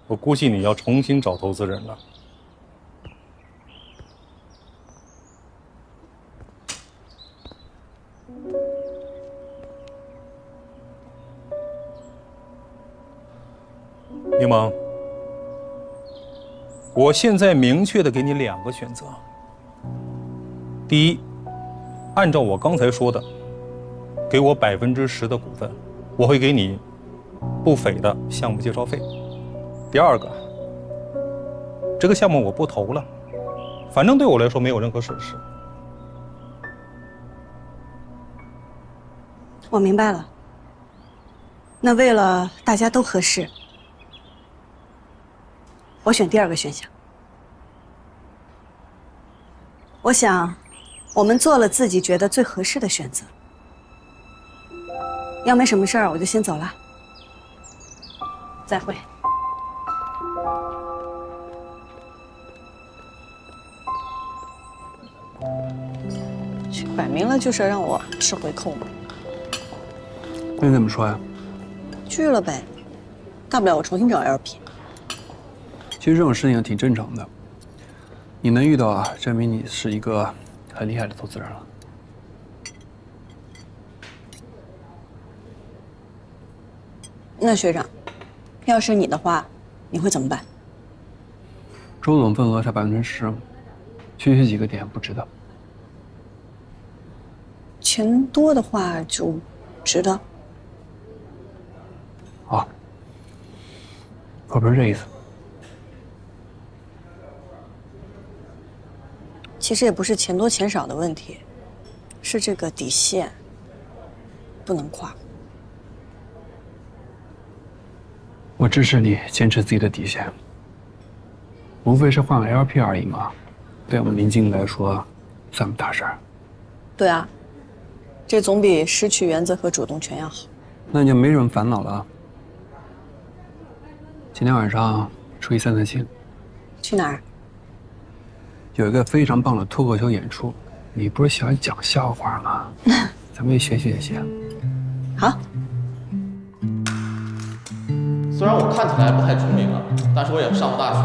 我估计你要重新找投资人了。柠檬，我现在明确的给你2个选择。第一，按照我刚才说的，给我10%的股份，我会给你不菲的项目介绍费。第二个，这个项目我不投了，反正对我来说没有任何损失。我明白了。那为了大家都合适，我选第2个选项。我想，我们做了自己觉得最合适的选择。要没什么事儿，我就先走了。再会。这摆明了就是让我吃回扣嘛。那你怎么说呀？拒了呗，大不了我重新找 LP。其实这种事情挺正常的，你能遇到，证明你是一个很厉害的投资人了。那学长，要是你的话，你会怎么办？周总份额才10%，区区几个点不值得。钱多的话就值得。啊，我不是这意思。其实也不是钱多钱少的问题，是这个底线不能跨。我支持你坚持自己的底线，无非是换个 LP 而已嘛，对我们林经理来说，算不大事儿。对啊，这总比失去原则和主动权要好。那你就没什么烦恼了。今天晚上出去散散心。去哪儿？有一个非常棒的脱口秀演出，你不是喜欢讲笑话吗？咱们也学学些。好。虽然我看起来不太聪明啊，但是我也上过大学。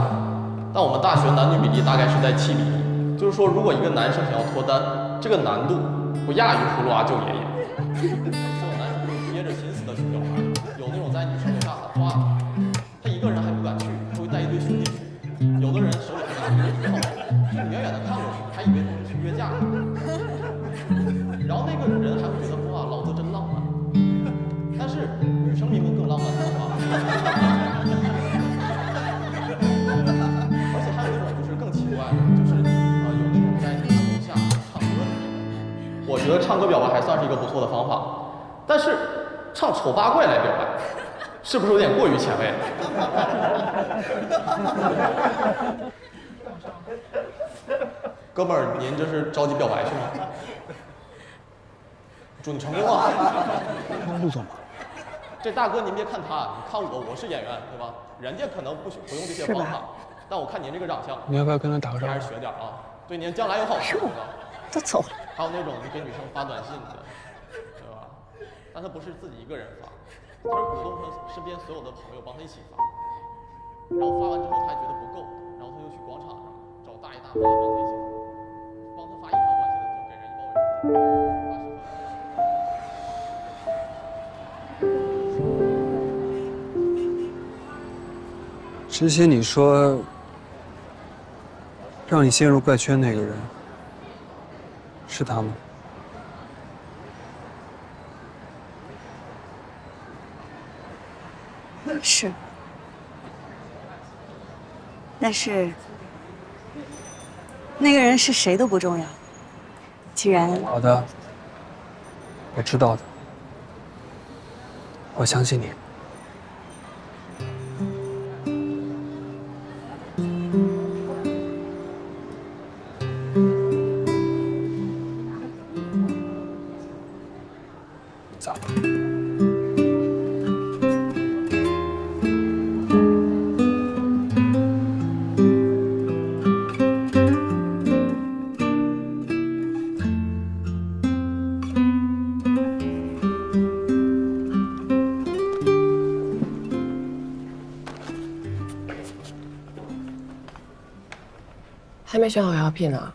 但我们大学男女比例大概是在7:1，就是说，如果一个男生想要脱单，这个难度不亚于葫芦娃救爷爷。所有男生都憋着心思的去表白，有那种在女生楼下喊话的，他一个人还不敢去，他会带一堆兄弟去。有的人手里还拿着一个炮，就你远远的看过去，还以为他们是约架。然后那个人还会觉得哇，老子真浪漫。但是女生明明更浪漫，好吗？而且还有一种就是更奇怪的，就是有那种在女生楼下唱歌的那种。我觉得唱歌表白还算是一个不错的方法，但是唱丑八怪来表白，是不是有点过于前卫？哥们儿，您这是着急表白去吗？祝你成功啊！陆总。这大哥您别看他，你看我，我是演员，对吧？人家可能不用这些方法，但我看您这个长相，你要不要跟他打个招呼？还是学点啊，对您将来有好处。都走了。还有那种给女生发短信的，对吧？但他不是自己一个人发，他是鼓动他身边所有的朋友帮他一起发，然后发完之后他还觉得不够，然后他就去广场上找大爷大妈帮他一起发，帮他发一条短信的就给人1包邮。之前你说让你陷入怪圈那个人是他吗？是。但是那个人是谁都不重要。既然好的，我知道的，我相信你。走。还没选好 LP 呢。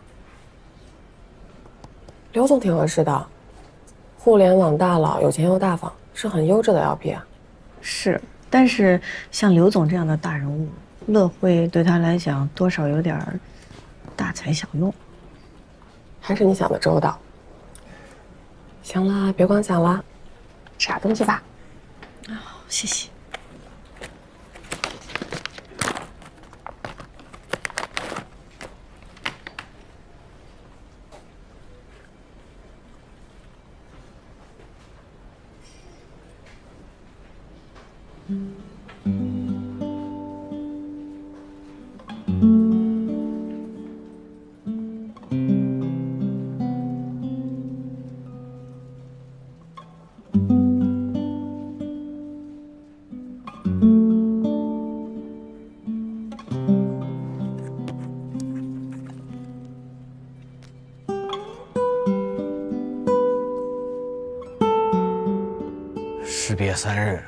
刘总挺合适的，互联网大佬，有钱又大方，是很优质的 LP 啊。是，但是像刘总这样的大人物，乐汇对他来讲多少有点大材小用。还是你想的周到。行了，别光想了，吃点东西吧。谢谢。士别3日，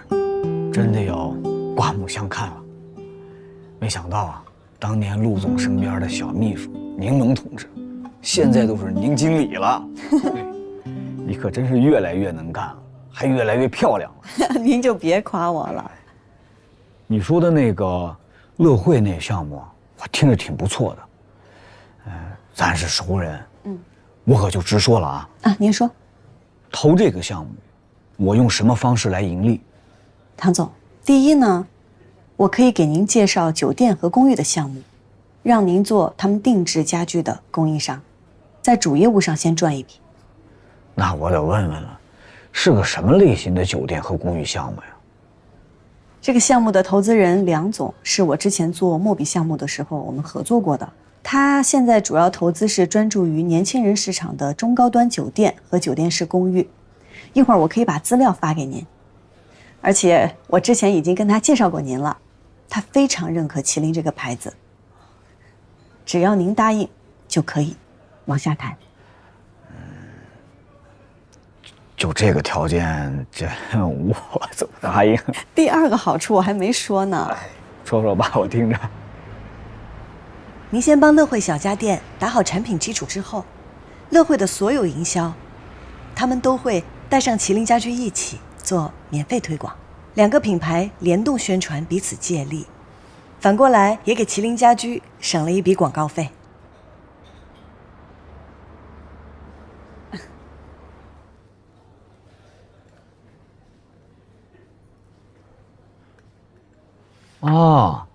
真的要刮目相看了。没想到啊，当年陆总身边的小秘书柠檬同志，现在都是宁经理了。你可真是越来越能干了，还越来越漂亮了。您就别夸我了。你说的那个乐汇那项目，我听着挺不错的。咱是熟人，我可就直说了啊。您说。投这个项目，我用什么方式来盈利？唐总，第一呢，我可以给您介绍酒店和公寓的项目，让您做他们定制家居的供应商，在主业务上先赚一笔。那我得问问了，是个什么类型的酒店和公寓项目呀？这个项目的投资人梁总是我之前做墨比项目的时候我们合作过的，他现在主要投资是专注于年轻人市场的中高端酒店和酒店式公寓。一会儿我可以把资料发给您，而且我之前已经跟他介绍过您了，他非常认可麒麟这个牌子。只要您答应，就可以往下谈。就这个条件，这我怎么答应？第二个好处我还没说呢，说说吧，我听着。您先帮乐汇小家电打好产品基础之后，乐汇的所有营销，他们都会带上麒麟家居一起做免费推广，2个品牌联动宣传，彼此借力，反过来也给麒麟家居省了一笔广告费。啊，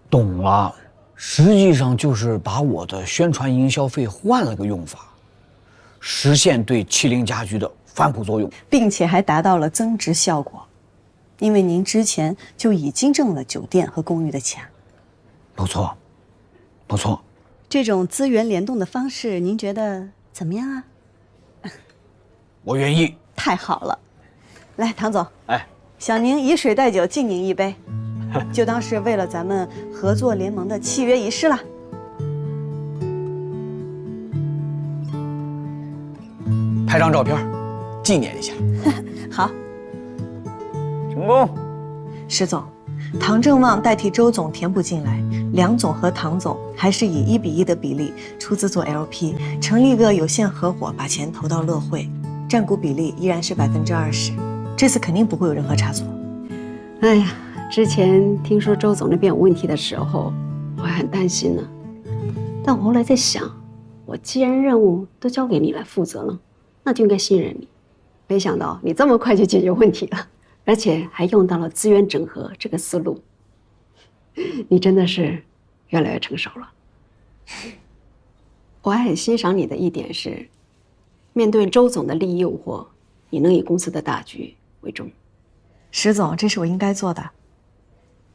懂了，实际上就是把我的宣传营销费换了个用法，实现对麒麟家居的反哺作用，并且还达到了增值效果，因为您之前就已经挣了酒店和公寓的钱。不错，不错。这种资源联动的方式，您觉得怎么样啊？我愿意。太好了，来，唐总，哎，小宁以水代酒，敬您一杯，就当是为了咱们合作联盟的契约仪式了。拍张照片，纪念一下。好，成功。石总，唐正旺代替周总填补进来，梁总和唐总还是以1:1的比例出资做 LP， 成立一个有限合伙，把钱投到乐汇，占股比例依然是20%，这次肯定不会有任何差错。哎呀，之前听说周总那边有问题的时候，我还很担心呢。但我后来在想，我既然任务都交给你来负责了，那就应该信任你。没想到你这么快就解决问题了，而且还用到了资源整合这个思路。你真的是越来越成熟了。我还很欣赏你的一点是，面对周总的利益诱惑，你能以公司的大局为重。石总，这是我应该做的。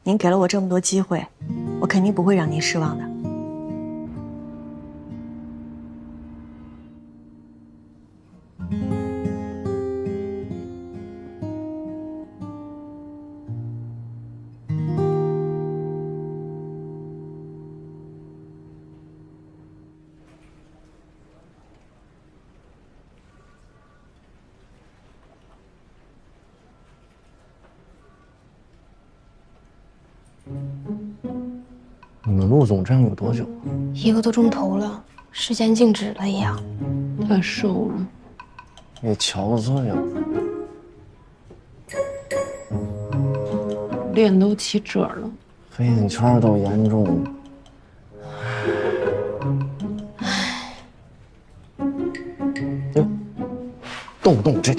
您给了我这么多机会，我肯定不会让您失望的。你们陆总这样有多久？1个多钟头了，时间静止了一样。他瘦了，也憔悴呀。脸都起褶了，黑眼圈都严重了。哟，动不动这。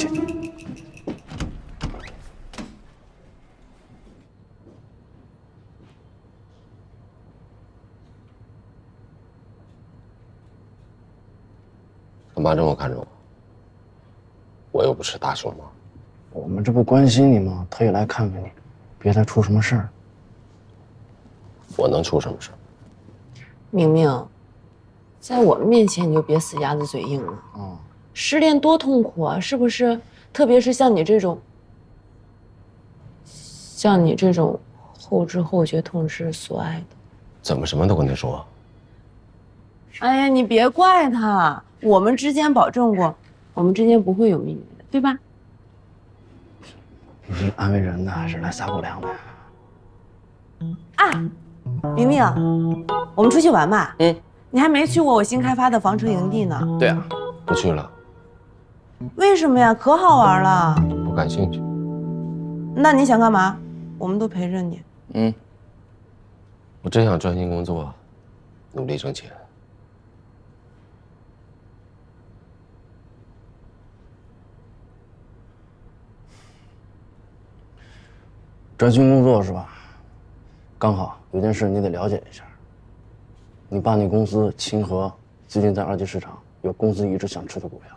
干嘛这么看着我？我又不是大熊猫。我们这不关心你吗？特意来看看你，别再出什么事儿。我能出什么事？明明，在我们面前你就别死鸭子嘴硬了。失恋多痛苦啊，是不是？特别是像你这种后知后觉痛失所爱的。怎么什么都跟他说？哎呀，你别怪他，我们之间保证过，我们之间不会有秘密的，对吧？你安慰人的还是来撒狗粮的？啊，明明，我们出去玩吧。你还没去过我新开发的房车营地呢。对啊，不去了。为什么呀？可好玩了。不感兴趣。那你想干嘛？我们都陪着你。我真想专心工作，努力挣钱。专心工作是吧？刚好有件事你得了解一下。你爸那公司清河最近在2级市场有公司一直想吃的股票。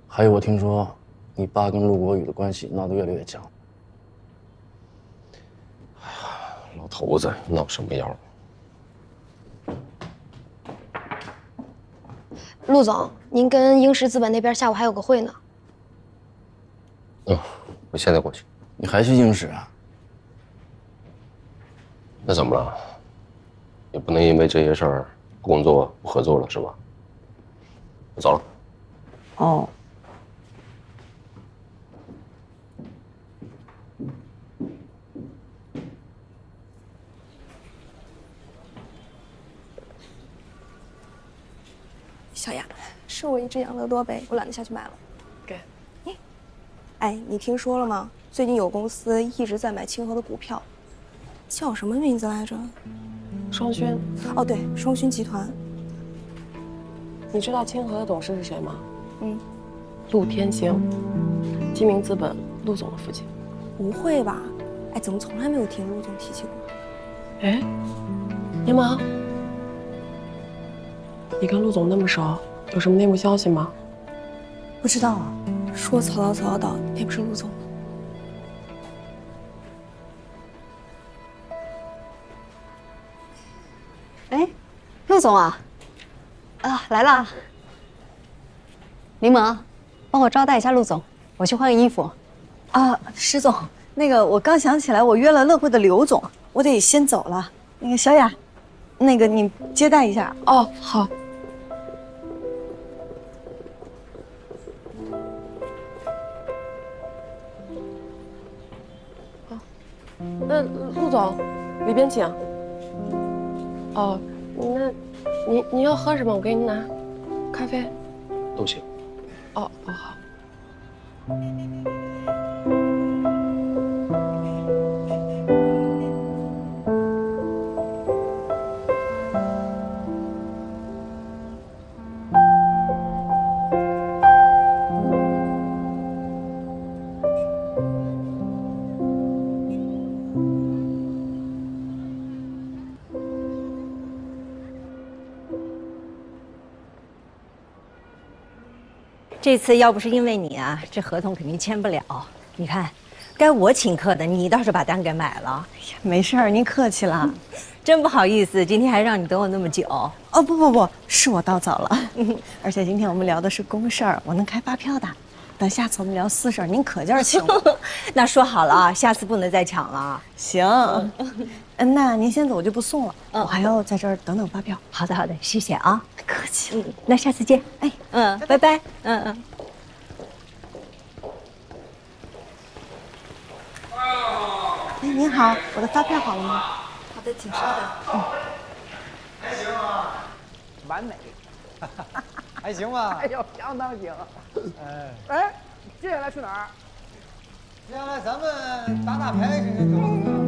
还有我听说你爸跟陆国宇的关系闹得越来越僵。老头子闹什么妖？陆总，您跟英石资本那边下午还有个会呢。我现在过去。你还去英石啊？那怎么了？也不能因为这些事儿不工作不合作了是吧？我走了。哦。小雅，是我一只养乐多呗，我懒得下去买了。给。哎，你听说了吗？最近有公司一直在买清河的股票，叫什么名字来着？双勋。哦，对，双勋集团。你知道清河的董事是谁吗？陆天星，鸡鸣资本陆总的父亲。不会吧？哎，怎么从来没有听陆总提起过？哎，柠檬，你跟陆总那么熟，有什么内幕消息吗？不知道啊，说曹操，那不是陆总吗？哎，陆总啊，来了。柠檬，帮我招待一下陆总，我去换个衣服。石总，那个我刚想起来，我约了乐汇的刘总，我得先走了。那个小雅，那个你接待一下。哦，好。那陆总，里边请。哦，那您要喝什么？我给您拿。咖啡。都行。哦，好。这次要不是因为你啊，这合同肯定签不了。你看，该我请客的，你倒是把单给买了。没事儿，您客气了。真不好意思，今天还让你等我那么久。哦，不，是我到早了。而且今天我们聊的是公事儿，我能开发票的。等下次我们聊私事儿，您可劲儿请我。那说好了啊，下次不能再抢了。行，那您先走，我就不送了。我还要在这儿等发票。好的，谢谢啊，客气。那下次见。哎，拜拜。哎，您好，我的发票好了吗？好的，请稍等。还行啊，完美，还行吧？哎呦，相当行。哎，接下来去哪儿？接下来咱们打打牌，行行行。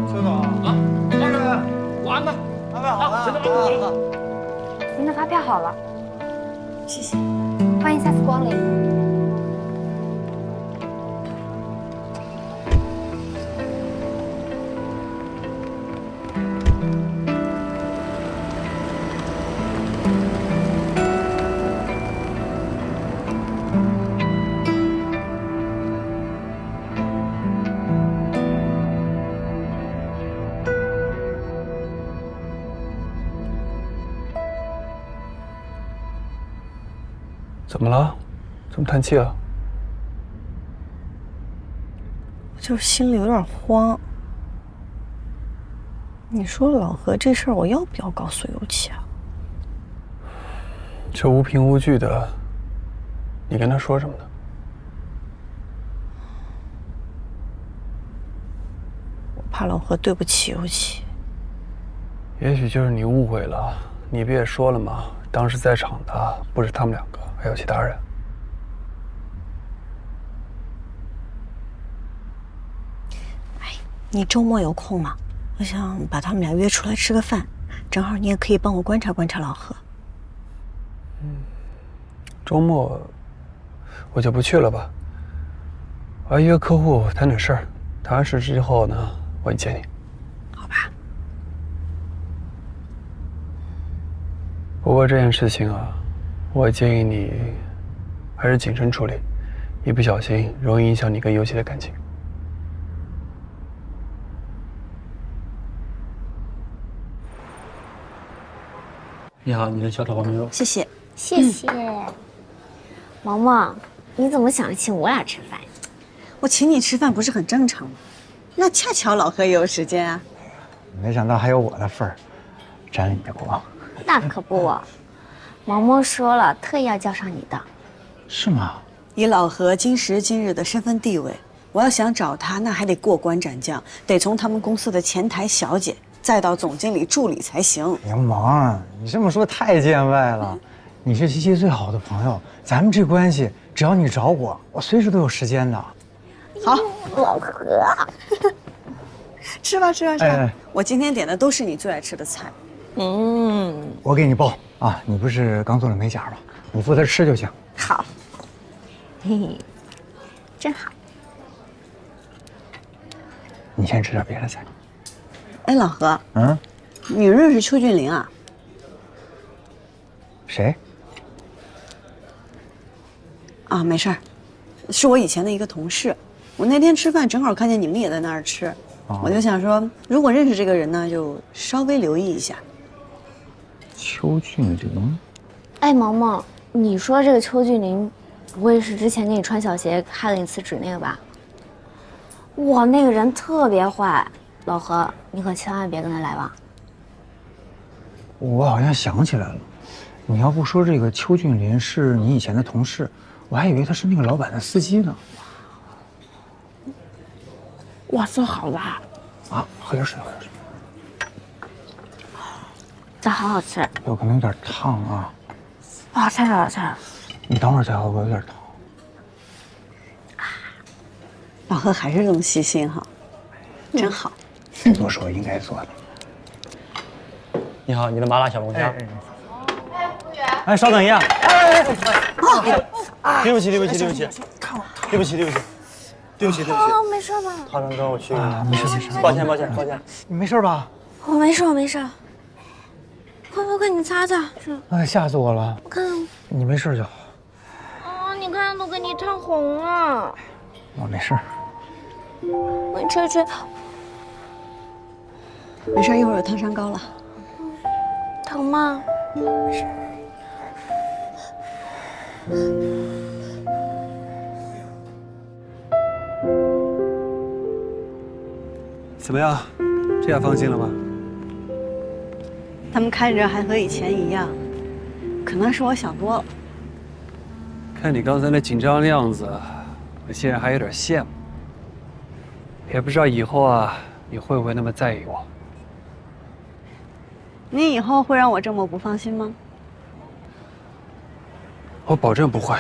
邱总啊，这个我安排，安排好了。您的发票好了，谢谢，欢迎下次光临。怎么了？怎么叹气啊？我就是心里有点慌。你说老何这事儿，我要不要告诉尤其啊？这无凭无据的，你跟他说什么呢？我怕老何对不起尤其。也许就是你误会了，你不也说了吗？当时在场的不是他们两个，还有其他人。你周末有空吗？我想把他们俩约出来吃个饭，正好你也可以帮我观察观察老何。周末我就不去了吧。我要约客户谈点事儿，谈完事之后呢，我去接你。好吧。不过这件事情啊，我建议你还是谨慎处理，一不小心容易影响你跟尤其的感情。你好，你的小炒黄焖肉。谢谢，谢谢。毛毛，你怎么想着请我俩吃饭？我请你吃饭不是很正常吗？那恰巧老何也有时间啊。没想到还有我的份儿，沾了你的光。那可不，毛毛说了，特意要叫上你的。是吗？以老何今时今日的身份地位，我要想找他，那还得过关斩将，得从他们公司的前台小姐，再到总经理助理才行。杨芒，你这么说太见外了。你是七七最好的朋友，咱们这关系，只要你找我，我随时都有时间的。好，老何，吃吧吃吧吃吧。哎，我今天点的都是你最爱吃的菜。我给你包啊，你不是刚做了美甲吗？你负责吃就行。好。嘿嘿，真好。你先吃点别的菜。哎，老何，嗯，你认识邱俊林啊？谁？啊，没事儿，是我以前的一个同事。我那天吃饭正好看见你们也在那儿吃，我就想说，如果认识这个人呢，就稍微留意一下。邱俊林。哎，毛毛，你说这个邱俊林，不会是之前给你穿小鞋害了你辞职那个吧？哇，那个人特别坏，老何，你可千万别跟他来往。我好像想起来了，你要不说这个邱俊林是你以前的同事，我还以为他是那个老板的司机呢。哇，这好辣！啊，喝点水，喝点水。这好好吃。有可能有点烫啊。好吃好吃。你等会儿再喝，我有点烫。老何还是这么细心哈，真好。这都是我应该做的。你好，你的麻辣小龙虾。哎，稍等一下。对不起，对不起，对不起，对不起，对不起，对不起，对不起。哦，没事吧？他能跟我去？没事没事。抱歉，抱歉，抱歉。你没事吧？我没事，我没事。快，你擦擦。哎，吓死我了。我看。你没事就好。哦，你看都给你烫红了。我没事。我吹吹。没事，一会儿有烫伤膏了。疼吗？怎么样？这下放心了吧？他们看着还和以前一样，可能是我想多了。看你刚才那紧张的样子，我竟然还有点羡慕。也不知道以后啊，你会不会那么在意我？你以后会让我这么不放心吗？我保证不会。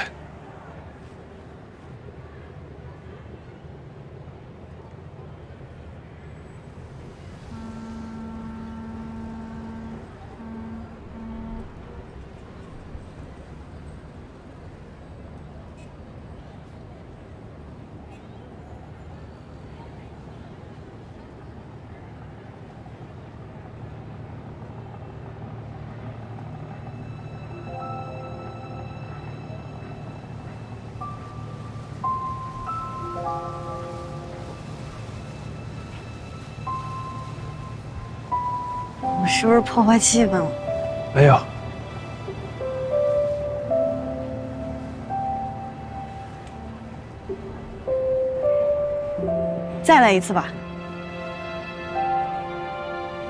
我是不是破坏气氛了？没有。再来一次吧。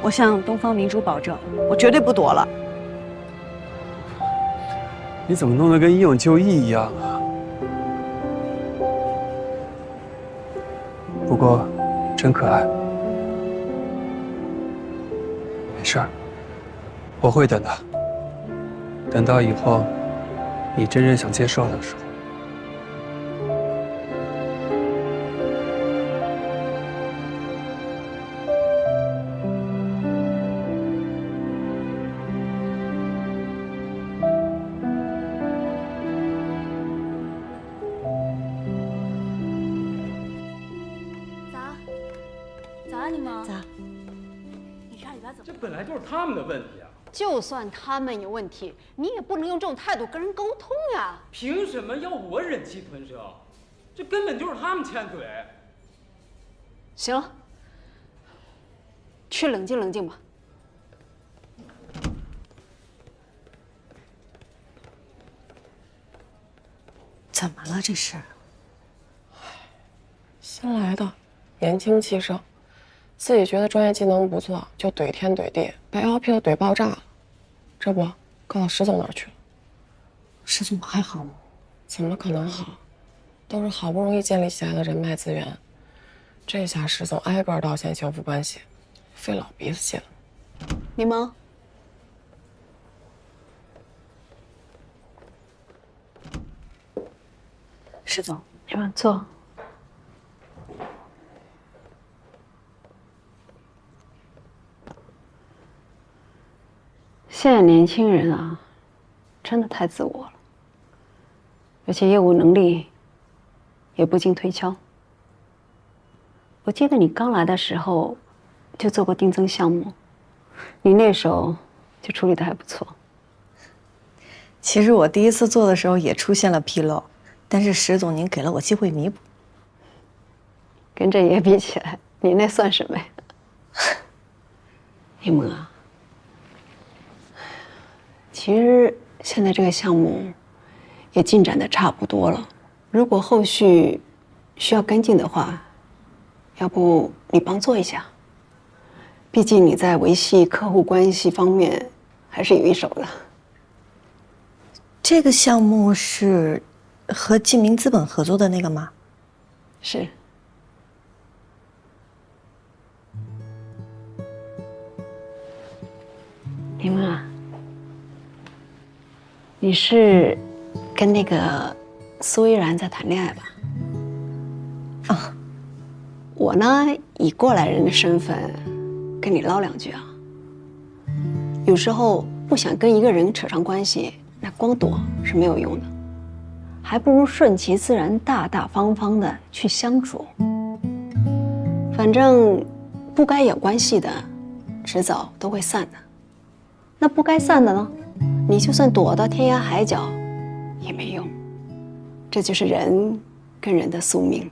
我向东方明珠保证，我绝对不躲了。你怎么弄得跟义勇就义一样啊？不过，真可爱。没事儿，我会等的。等到以后，你真正想接受的时候。早安，你们。早。你上里边怎么？这本来就是他们的问题啊！就算他们有问题，你也不能用这种态度跟人沟通呀。凭什么要我忍气吞声？这根本就是他们欠嘴。行了，去冷静冷静吧。怎么了？这是？新来的，年轻气盛，自己觉得专业技能不错，就怼天怼地，被 LP 都怼爆炸了。这不，告到石总那儿去了。石总还好吗？怎么可能好？都是好不容易建立起来的人脉资源，这下石总挨个道歉修复关系，费老鼻子劲了。柠檬，石总，你们坐。现在年轻人啊，真的太自我了，而且业务能力也不经推敲。我记得你刚来的时候就做过定增项目，你那时候就处理的还不错。其实我第一次做的时候也出现了纰漏，但是石总您给了我机会弥补。跟这也比起来，你那算什么呀？柠檬啊，其实现在这个项目也进展的差不多了。如果后续需要跟进的话，要不你帮做一下？毕竟你在维系客户关系方面还是有一手的。这个项目是和晋明资本合作的那个吗？是。柠檬啊，你是跟那个苏依然在谈恋爱吧？啊，我呢以过来人的身份跟你唠两句啊。有时候不想跟一个人扯上关系，那光躲是没有用的，还不如顺其自然、大大方方的去相处。反正不该有关系的，迟早都会散的。那不该散的呢，你就算躲到天涯海角也没用。这就是人跟人的宿命。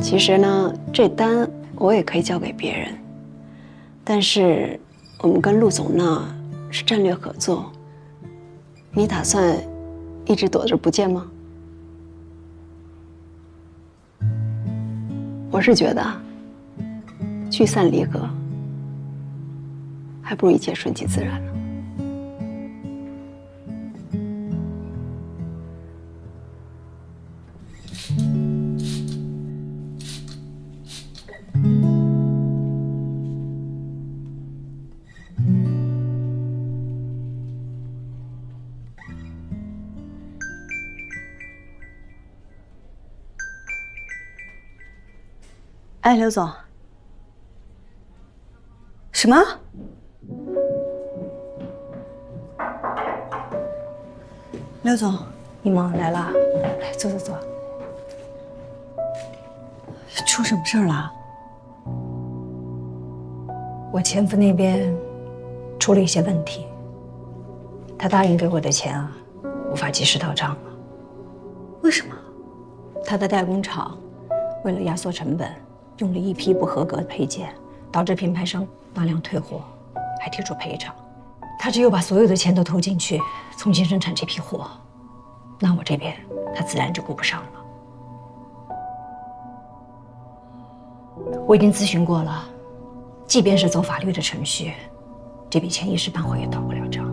其实呢，这单我也可以交给别人，但是我们跟陆总那是战略合作，你打算一直躲着不见吗？我是觉得聚散离合还不如一切顺其自然呢。哎，刘总，什么？刘总，你们来了，来坐坐坐。出什么事儿了？我前夫那边出了一些问题，他答应给我的钱啊，无法及时到账了。为什么？他的代工厂为了压缩成本，用了一批不合格的配件，导致品牌商大量退货，还提出赔偿。他只有把所有的钱都投进去，重新生产这批货，那我这边他自然就顾不上了。我已经咨询过了，即便是走法律的程序，这笔钱一时半会也到不了账。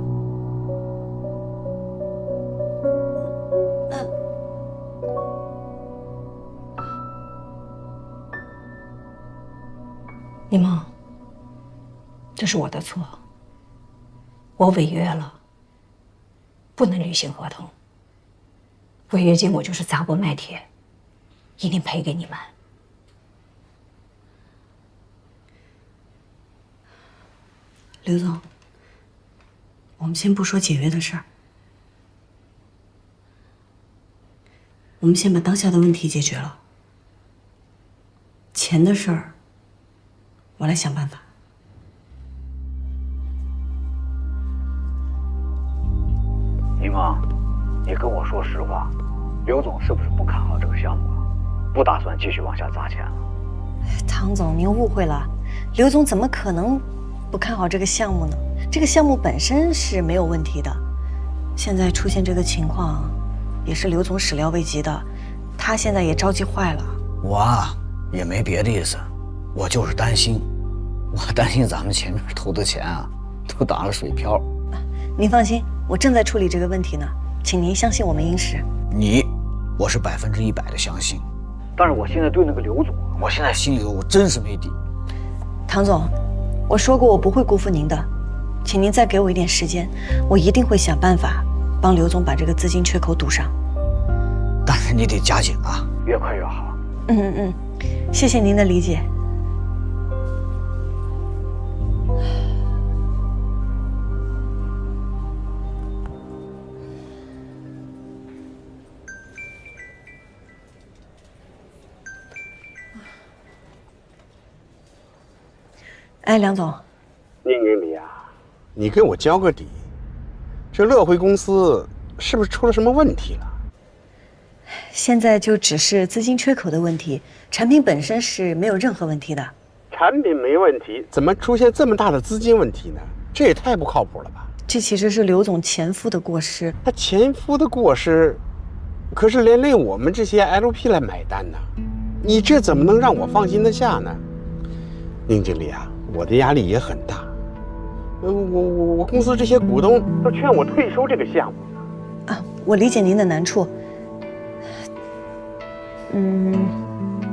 柠檬，这是我的错，我违约了，不能履行合同。违约金我就是砸锅卖铁，一定赔给你们。刘总，我们先不说解约的事儿，我们先把当下的问题解决了。钱的事儿，我来想办法。柠檬，你跟我说实话，刘总是不是不看好这个项目了？不打算继续往下砸钱了？唐总，您误会了，刘总怎么可能不看好这个项目呢？这个项目本身是没有问题的，现在出现这个情况，也是刘总始料未及的，他现在也着急坏了。我啊，也没别的意思，我就是担心，我担心咱们前面投的钱啊，都打了水漂。您放心，我正在处理这个问题呢，请您相信我们殷实。我是100%的相信，但是我现在对那个刘总，我现在心里头我真是没底。唐总，我说过我不会辜负您的，请您再给我一点时间，我一定会想办法帮刘总把这个资金缺口堵上。但是你得加紧啊，越快越好。谢谢您的理解。哎，梁总，宁经理啊，你给我交个底，这乐辉公司是不是出了什么问题了？现在就只是资金缺口的问题，产品本身是没有任何问题的。产品没问题，怎么出现这么大的资金问题呢？这也太不靠谱了吧！这其实是刘总前夫的过失。他前夫的过失，可是连累我们这些 LP 来买单呢，你这怎么能让我放心得下呢？宁经理啊，我的压力也很大。我公司这些股东都劝我退出这个项目啊，我理解您的难处。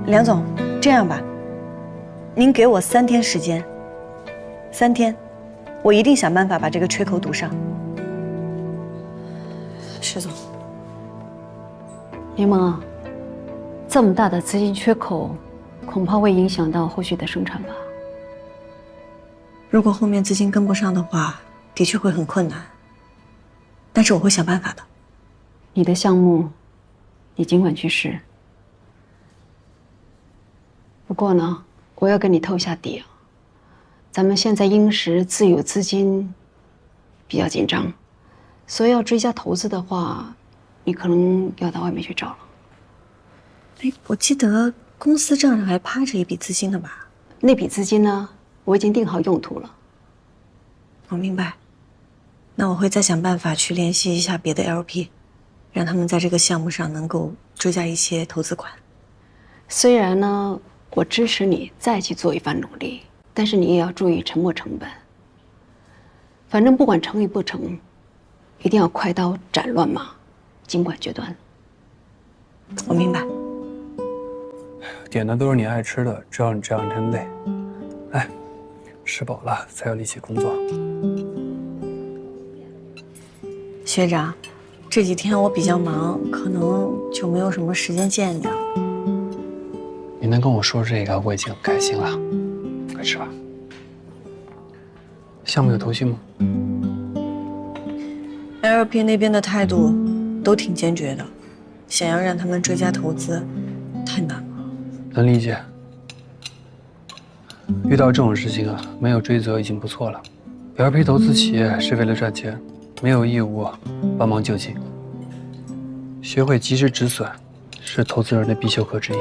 梁总，这样吧，您给我3天时间，3天，我一定想办法把这个缺口堵上。石总，柠檬啊，这么大的资金缺口，恐怕会影响到后续的生产吧。如果后面资金跟不上的话，的确会很困难，但是我会想办法的。你的项目，你尽管去试。不过呢，我要跟你透一下底啊，咱们现在殷实自有资金比较紧张，所以要追加投资的话，你可能要到外面去找了。哎，我记得公司账上还趴着一笔资金的吧？那笔资金呢，我已经定好用途了。我明白，那我会再想办法去联系一下别的 LP， 让他们在这个项目上能够追加一些投资款。虽然呢，我支持你再去做一番努力，但是你也要注意沉没成本。反正不管成与不成，一定要快刀斩乱麻，尽快决断。我明白。点的都是你爱吃的，知道你这样真累。来，吃饱了才有力气工作。学长，这几天我比较忙，可能就没有什么时间见你了。你能跟我说这个，我已经很开心了。快吃吧。项目有头绪吗？LP 那边的态度都挺坚决的，想要让他们追加投资，太难了。能理解。遇到这种事情啊，没有追责已经不错了。LP 投资企业是为了赚钱，没有义务帮忙救济。学会及时止损，是投资人的必修课之一。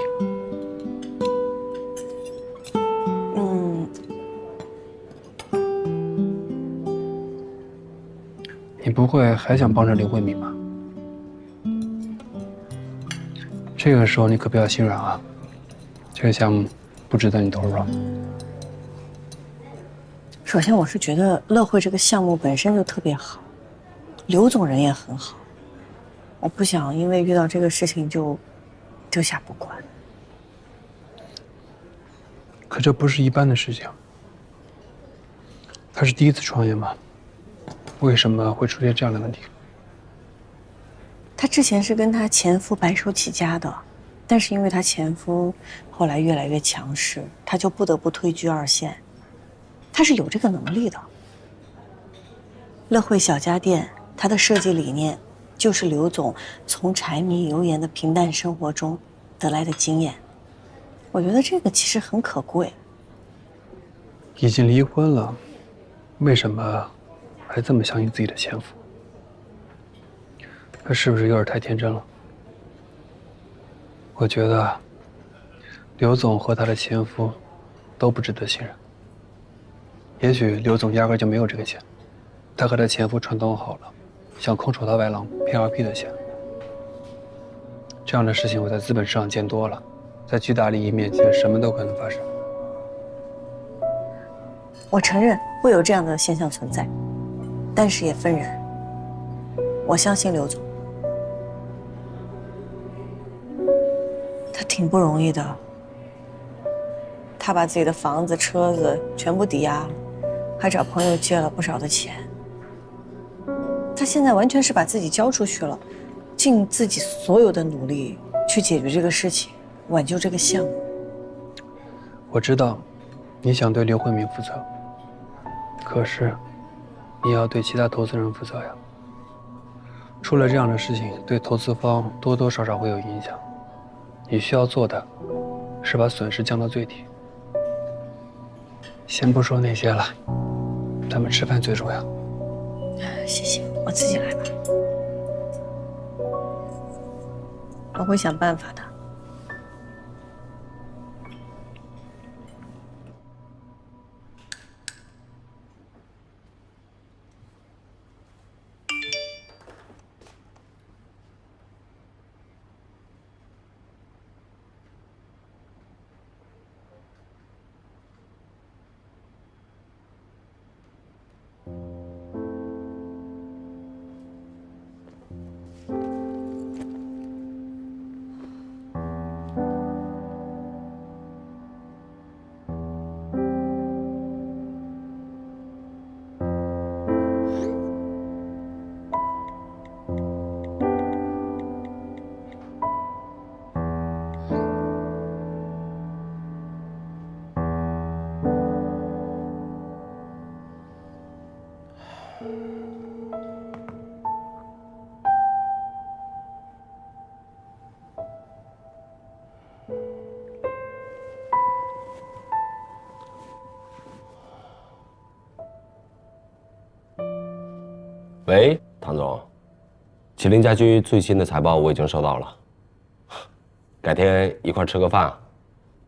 你不会还想帮着刘慧敏吧？这个时候你可不要心软啊！这个项目不值得你投入。首先，我是觉得乐汇这个项目本身就特别好，刘总人也很好，我不想因为遇到这个事情就丢下不管。可这不是一般的事情。他是第一次创业吗？为什么会出现这样的问题？她之前是跟她前夫白手起家的，但是因为她前夫后来越来越强势，她就不得不退居二线。她是有这个能力的。乐汇小家电，它的设计理念就是刘总从柴米油盐的平淡生活中得来的经验。我觉得这个其实很可贵。已经离婚了，为什么还这么相信自己的前夫？他是不是有点太天真了？我觉得刘总和他的前夫都不值得信任。也许刘总压根就没有这个钱，他和他前夫串通好了，想空手套白狼骗LP的钱。这样的事情我在资本市场见多了，在巨大利益面前，什么都可能发生。我承认会有这样的现象存在，但是也分人。我相信刘总，他挺不容易的。他把自己的房子、车子全部抵押了，还找朋友借了不少的钱。他现在完全是把自己交出去了，尽自己所有的努力去解决这个事情，挽救这个项目。我知道，你想对刘慧敏负责，可是你也要对其他投资人负责呀。出了这样的事情，对投资方多多少少会有影响。你需要做的是把损失降到最低。先不说那些了，咱们吃饭最重要。谢谢，我自己来吧。我会想办法的。喂，唐总，麒麟家居最新的财报我已经收到了，改天一块吃个饭，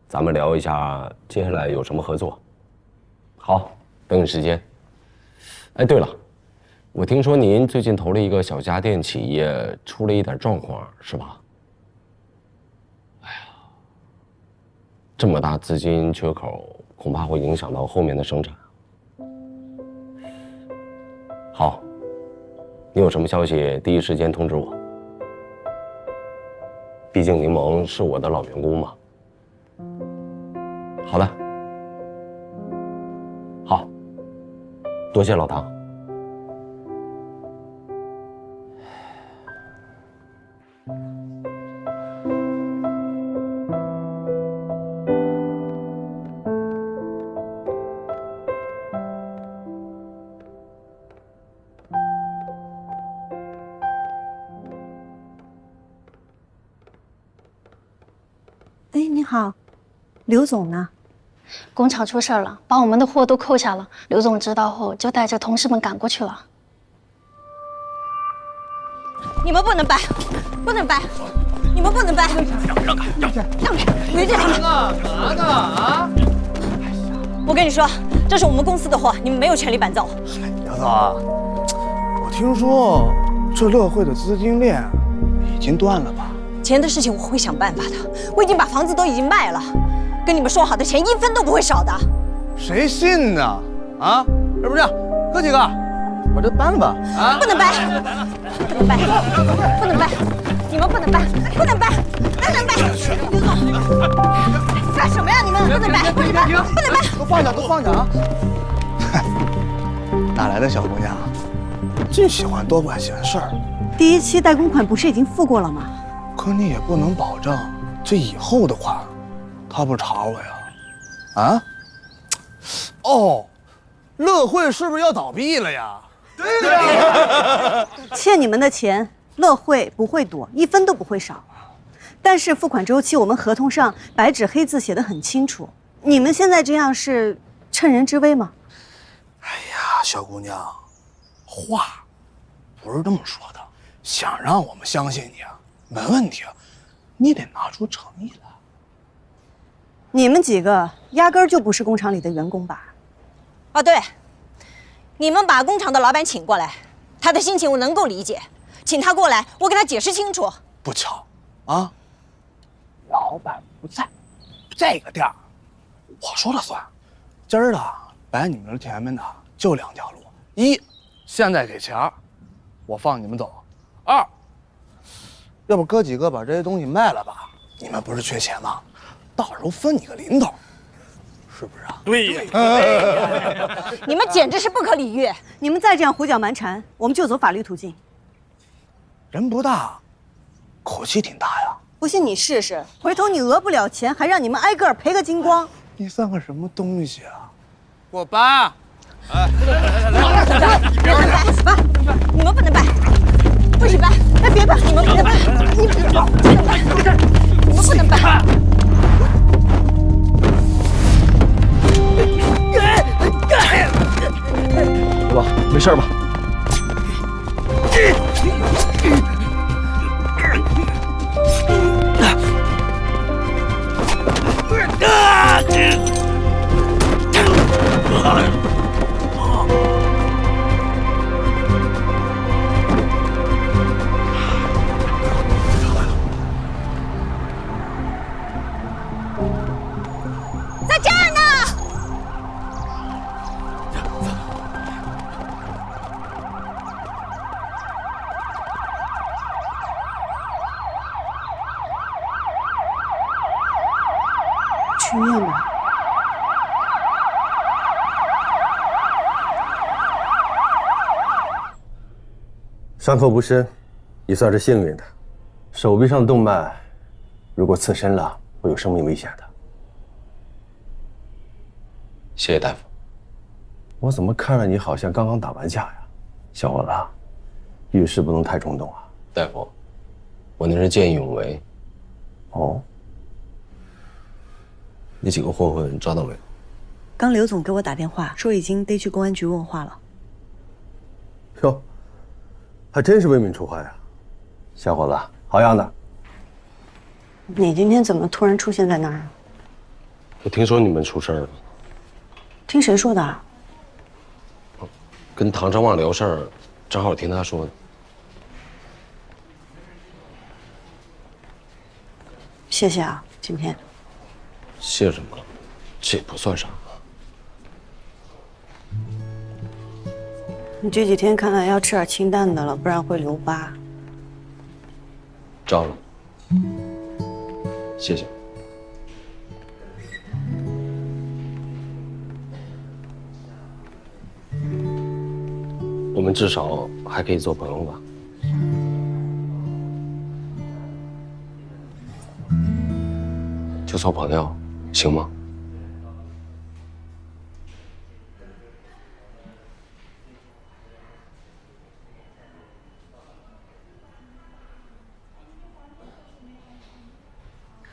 咱们聊一下接下来有什么合作。好，等你时间。哎，对了，我听说您最近投了一个小家电企业，出了一点状况，是吧？哎呀，这么大资金缺口，恐怕会影响到后面的生产。好，你有什么消息第一时间通知我。毕竟柠檬是我的老员工嘛。好的，好，多谢老唐。哎，你好，刘总呢？工厂出事了，把我们的货都扣下了。刘总知道后，就带着同事们赶过去了。你们不能搬，不能搬，你们不能搬！让开！回去！干嘛呢？啊！我跟你说，这是我们公司的货，你们没有权利搬走。姚总啊，我听说这乐汇的资金链已经断了吧？钱的事情我会想办法的，我已经把房子都已经卖了，跟你们说好的钱1分都不会少的。谁信呢？啊，要不这样，哥几个，把这搬了吧？啊，不能搬，不能搬，不能搬，你们不能搬，不能搬，不能搬！刘总，干什么呀？你们不能搬，不能搬，不能搬！都放下，都放下啊！哪来的小姑娘，净喜欢多管闲事儿。第1期代工款不是已经付过了吗？可你也不能保证这以后的款，他不查我呀？啊？哦，乐汇是不是要倒闭了呀？对呀。欠你们的钱，乐汇不会躲，1分都不会少。但是付款周期我们合同上白纸黑字写得很清楚，你们现在这样是趁人之危吗？哎呀，小姑娘，话不是这么说的。想让我们相信你啊，没问题啊，你得拿出诚意来。你们几个压根儿就不是工厂里的员工吧？哦，对，你们把工厂的老板请过来，他的心情我能够理解，请他过来，我给他解释清楚。不巧啊，老板不在，这个店儿我说了算。今儿的摆你们前面的就2条路：一，现在给钱儿，我放你们走；二，要不哥几个把这些东西卖了吧？你们不是缺钱吗？到时候分你个零头，是不是啊？对呀。你们简直是不可理喻！你们再这样胡搅蛮缠，我们就走法律途径。人不大，口气挺大呀。不信你试试，回头你讹不了钱，还让你们挨个赔个精光。你算个什么东西啊？给我搬！哎，你们不能搬，不许搬！哎，别搬！你们不能搬！你们不能搬！你们不能搬！老爸，没事吧？在这儿呢。去医院吧。伤口不深，也算是幸运的。手臂上的动脉，如果刺深了，会有生命危险的。谢谢大夫。我怎么看着你好像刚刚打完架呀，小伙子，遇事不能太冲动啊。大夫，我那是见义勇为。哦，那几个混混抓到没有？刚刘总给我打电话说已经逮去公安局问话了。哟，还真是为民除害啊，小伙子，好样的。你今天怎么突然出现在那儿啊？我听说你们出事了。听谁说的？跟唐张望聊事儿，正好听他说的。谢谢啊，今天。谢什么？这也不算啥。你这几天看来要吃点清淡的了，不然会留疤。招了，谢谢。我们至少还可以做朋友吧？就做朋友，行吗？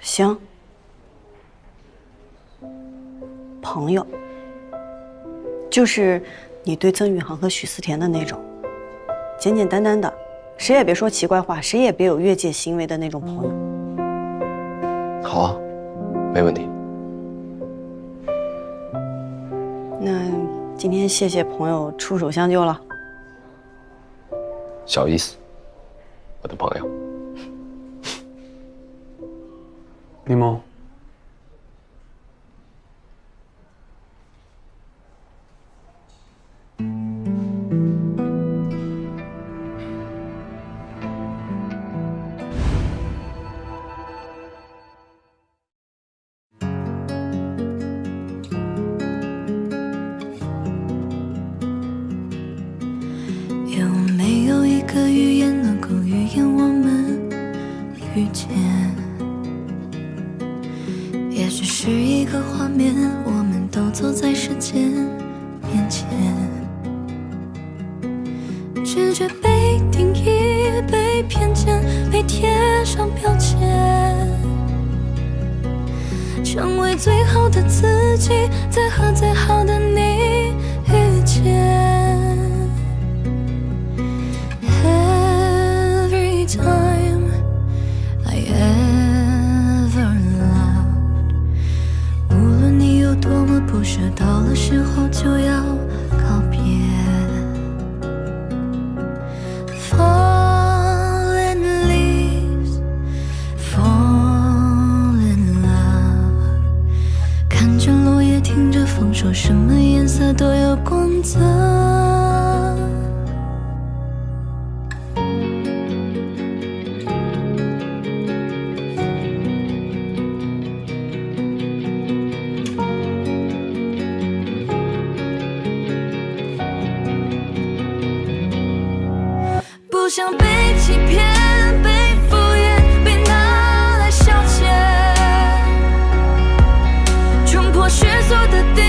行，朋友，就是你对曾宇航和许思甜的那种，简简单单的，谁也别说奇怪话，谁也别有越界行为的那种朋友。好啊，没问题。那今天谢谢朋友出手相救了。小意思，我的朋友。李梦，有没有一个语言能够预言我们遇见？也许是一个画面，我们都走在时间面前，直觉被定义，被偏见，被贴上标签，成为最好的自己，再和最好的你遇见。Every time I ever loved， 无论你有多么不舍，到了时候就要告别。Fallen leaves fall in love， 看着落叶，听着风，说什么颜色都有光泽。不想被欺骗，被敷衍，被拿来消遣，冲破世俗的定